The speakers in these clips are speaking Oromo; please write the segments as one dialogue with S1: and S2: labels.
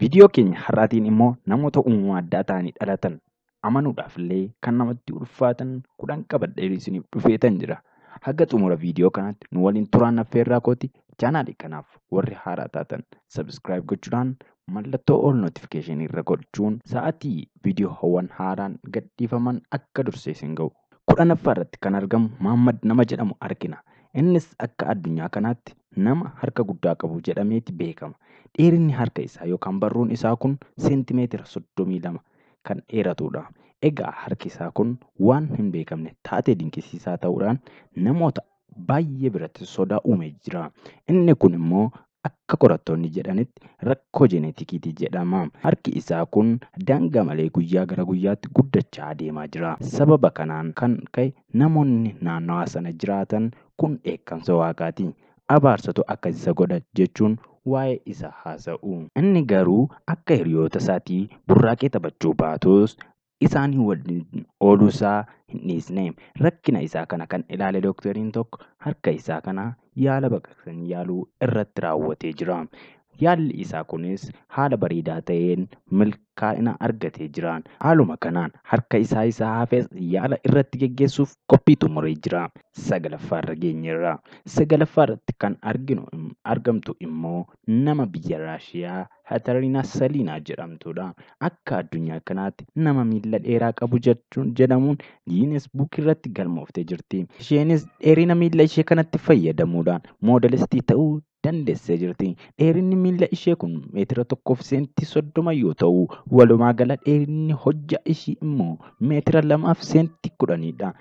S1: Viidiyoo keenya har'aatiin immoo namoota uumama addaa ta'anii dhalatan amanuudhaaf illee kan namatti ulfaatan 10 qabadhee isiniif dhufeetan jira. Haga xumura viidiyoo kanaatti nu waliin turaan affeerraa kooti. Chaanaalii kanaaf warri haaraa taatan sabiskiraayib gochuudhaan mallattoo ol notifikashinii irra gochuun sa'aatii viidiyoowwan haaraan gadhiifaman akka dursee isin ga'u. 10ffaa irratti kan argamu Mahammad nama jedhamu argina. Innis akka addunyaa kanaatti nama harka guddaa qabu jedhameeti beekama. Dheerinni harka isaa yookaan barruun isaa kun seentimeetira 32 kan dheeratudha. Egaa harki isaa kun waan hin beekamne taatee dinqisiisaa ta'uudhaan namoota baay'ee biratti sodaa uumee jira. Inni kun immoo akka qorattoonni jedhanitti rakkoo jeenetikiiti jedhama. Harki isaa kun daangaa malee guyyaa gara guyyaatti guddachaa adeemaa jira. Sababa kanaan kan ka'e namoonni naannawaa sana jiraatan kun dheekkamsa waaqaati. Abaarsatu akkas isa godha jechuun waa'ee isa haasa'u. Inni garuu akka hiriyoota isaatii burraaqee taphachuu baatus isaanii waliin ooluusaa hin dhiisne. Rakkina isaa kana kan ilaale dooktoriin tokko harka isaa kana yaala baqaqsanii yaaluu irratti raawwatee jira. Yaalli isaa kunis haala bareedaa ta'een milkaa'ina argatee jira. Haaluma kanaan harka isaa hafes yaala irratti geggeessuuf qophii xumuree jira. 9ffaa irra geenyeerra. 9ffaa irratti kan argamtu immoo nama biyya Raashiyaa Kaatariinaa Saliinaa jedhamtudha. Akka addunyaa kanaatti nama miila dheeraa qabu jedhamuun Giinees buuk irratti galmooftee jirti. Isheenis dheerina miila ishee kanatti fayyadamuudhaan moodelistii ta'uu dandeessee jirti. Dheerinni miila ishee kun meetira 1 fi seentii 30 yoo ta'u, walumaa gala dheerinni hojjaa ishii immoo meetira 2 fi seentii 10dha.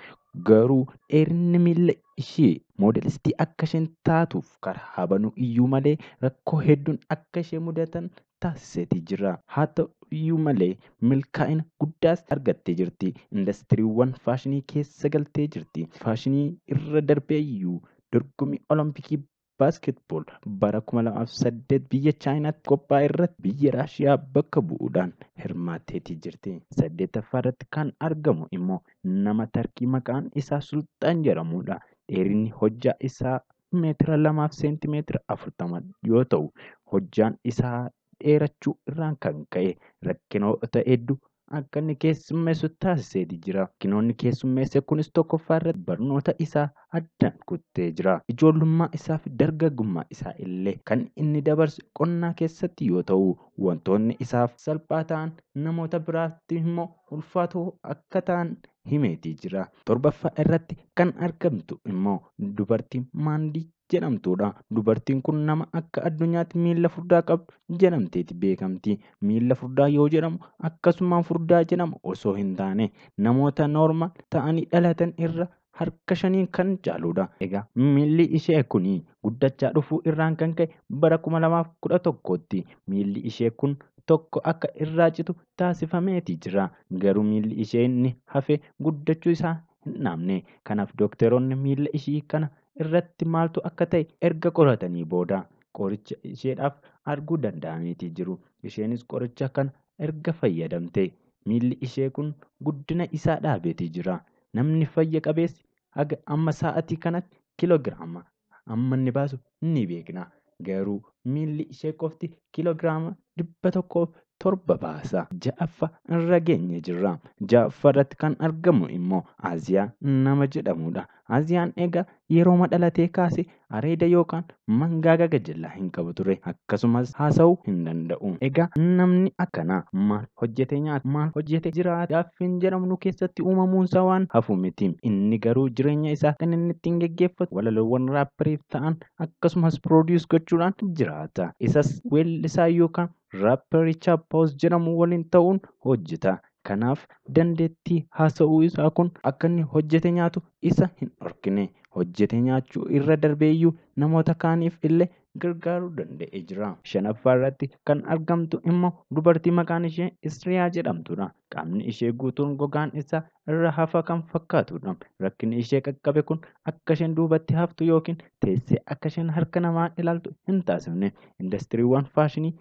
S1: Garuu dheerinni miila ishee moodelistii akka isheen taatuuf karaa banuu iyyuu malee rakkoo hedduun akka ishee mudatan taasiseeti jira. Haa ta'u iyyuu malee milkaa'ina guddaas argattee jirti. Indastiriiwwan faashinii keessa galtee jirti. Faashinii irra darbee iyyuu dorgommii olompikii baaskeetbool bara 2008 biyya Chaayinaatti qophaa'e irratti biyya Raashiyaa bakka bu'uudhaan hirmaatteetii jirti. 8ffaa irratti kan argamu immoo nama Tarkii maqaan isaa Sultaan jedhamudha. Dheerinni hojjaa isaa meetira 2 fi seentimeetira 40 yoo ta'u, hojjaan isaa dheerachuu irraan kan ka'e rakkinoota hedduu akka inni keessummeessu taasiseeti jira. Rakkinoonni keessummeesse kunis 1ffaa irratti barnoota isaa addaan kuttee jira. Ijoollummaa isaa fi dargaggummaa isaa illee kan inni dabarse qonnaa keessatti yoo ta'u, wantoonni isaaf salphaa ta'an namoota biraatti immoo ulfaatoo akka ta'an himeetii jira. 7ffaa irratti kan argamtu immoo dubartii Maandii jedhamtudha. Dubartiin kun nama akka addunyaatti miila furdaa qabdu jedhamteeti beekamti. Miila furdaa yoo jedhamu akkasumaan furdaa jedhama osoo hin taane namoota noormaal ta'anii dhalatan irra harka 5 kan caaludha. Egaa miilli ishee kun guddachaa dhufuu irraan kan ka'e bara 2011tti miilli ishee kun tokko akka irraa citu taasifameeti jira. Garuu miilli ishee inni hafe guddachuu isaa hin dhaabne. Kanaaf dookteroonni miila ishii kana irratti maaltu akka ta'e erga qoratanii booda qoricha isheedhaaf arguu danda'aniiti jiru. Isheenis qoricha kana erga fayyadamte miilli ishee kun guddina isaa dhaabeeti jira. Namni fayya qabeessi haga amma sa'aatii kanatti kiloogiraama amma inni baasu ni beekna. Garuu miilli ishee qofti kiloogiraama 107 baasa. 6ffaa irra geenye jirra. 6ffaa irratti kan argamu immoo Aziyaa nama jedhamudha. Aziyaan egaa yeroo dhalatee kaase areeda yookaan mangaaga gajjallaa hin qabu ture. Akkasumas haasa'uu hin danda'u. Egaa namni akkanaa maal hojjetee nyaata? Maal hojjetee jiraata? Gaaffiin jedhamu keessatti uumamuunsaa waan hafu miti. Inni garuu jireenya isaa kan inni ittiin geggeeffatu walaloowwan raappariif ta'an akkasumas piroodius gochuudhaan jiraata. Isas weellisaa yookaan raapparii Chaappaawus jedhamu waliin ta'uun hojjeta. Kanaaf dandeettii haasa'uu isaa kun akka inni hojjetee nyaatu isa hin dhorkine. Hojjetee nyaachuu irra darbeeyyuu namoota kaaniif illee gargaaruu danda'ee jira. 5ffaa irratti kan argamtu immoo dubartii maqaan ishee Isriyaa jedhamtudha. Qaamni ishee guutuun gogaan isaa irra hafa kan fakkaatudha. Rakkinni ishee qaqqabe kun akka isheen duubatti haftu yookiin teessee akka isheen harka namaa ilaaltu hin taasifne. Indastiriiwwan faashinii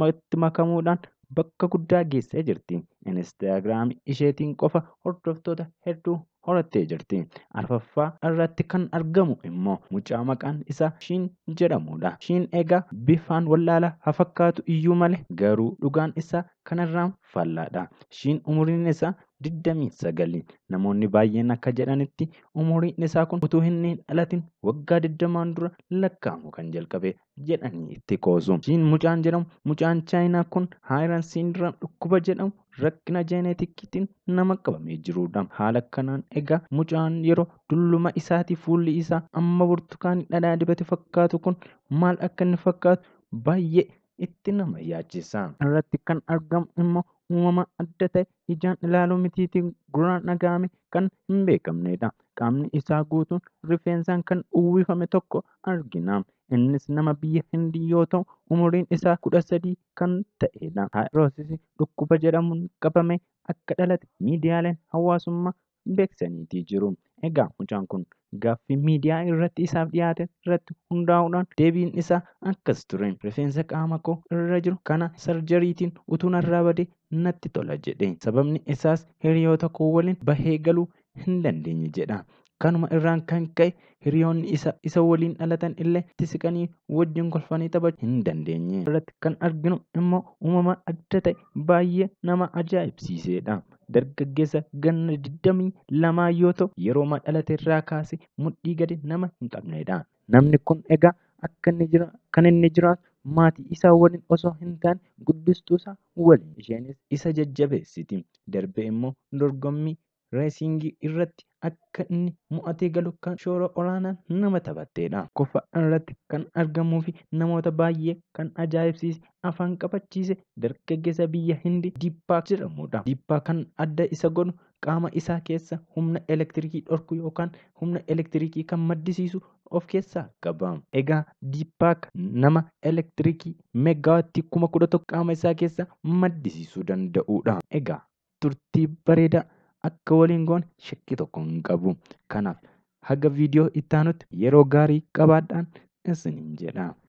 S1: itti makamuudhaan bakka guddaa geessee jirti. Inistaagiraamii isheetiin qofa hordoftoota hedduu horattee jirti. Arfaffaa irratti kan argamu immoo mucaa maqaan isaa Shiin jedhamudha. Shiin egaa bifaan wallaala haa fakkaatu iyyuu malee garuu dhugaan isaa kanarraan faallaadha. Shiin umuriin isaa 29. Namoonni baay'een akka jedhanitti umuriin isaa kun utuu hin dhalatin waggaa 20 dura lakkaa'amu kan jalqabe jedhanii itti qoosu. Shiin mucaan jedhamu mucaan chaayinaa kun haayiran siindiraam dhukkuba jedhamu rakkina jeenetikiitiin nama qabamee jirudha. Haala kanaan egaa mucaan yeroo dulluma isaati fuulli isaa amma burtukaanii dhadhaa dibate fakkaatu kun maal akka inni fakkaatu baay'ee itti nama yaachisa. Irratti kan argamu immoo uumama adda ta'e ijaan ilaaluu mitiitiin gurraan dhaga'ame kan hin beekamnedha. Qaamni isaa guutuun rifeensaan kan uwwifame tokko argina. Innis nama biyya Hindii yoo ta'u umuriin isaa 13 kan ta'edha. Haayiroosis dhukkuba jedhamuun qabame akka dhalate miidiyaaleen hawaasummaa beeksisaniitii jiru. Egaa mucaan kun gaaffii miidiyaa irratti isaaf dhiyaate irratti hundaa'uudhaan deebiin isaa akkas ture. Rifeensa qaama koo irra jiru kana sarjariitiin utuu narraa badee natti tola jedhe. Sababni isaas hiriyoota koo waliin bahee galuu hin dandeenye jedha. Kanuma irraan kan ka'e hiriyoonni isa waliin dhalatan illee itti siqanii wajjin kolfanii taphachuu hin dandeenye. Irratti kan arginu immoo uumama adda ta'e baay'ee nama ajaa'ibsiisedha. Dargaggeessa ganna 22 yoo ta'u yeroo dhalate irraa kaasee mudhii gadi nama hin qabnedha. Namni kun egaa kan inni jiraatu maatii isaa waliin osoo hin taane guddistuu isaa waliin. Isheenis isa jajjabeessiti. Darbee immoo dorgommii reesingii irratti akka inni mo'atee galu kan shoora olaanaan nama taphattedha. Qofa irratti kan argamuu fi namoota baay'ee kan ajaa'ibsiise afaan qabachiise dargaggeessa biyya Hindii Diippaak jedhamudha. Diippaak kan adda isa godhu qaama isaa keessa humna elektirikii dhorku yookaan humna elektirikii kan maddisiisu of keessaa qaba. Egaa Diippaak nama elektirikii meegawaattii 11,000 qaama isaa keessa maddisiisuu danda'udha. Egaa turtii bareedaa akka waliin goone shakkii tokko hin qabu. Kanaaf haga viidiyoo itti aanutti yeroo gaarii qabaadhaan isiniin jedha.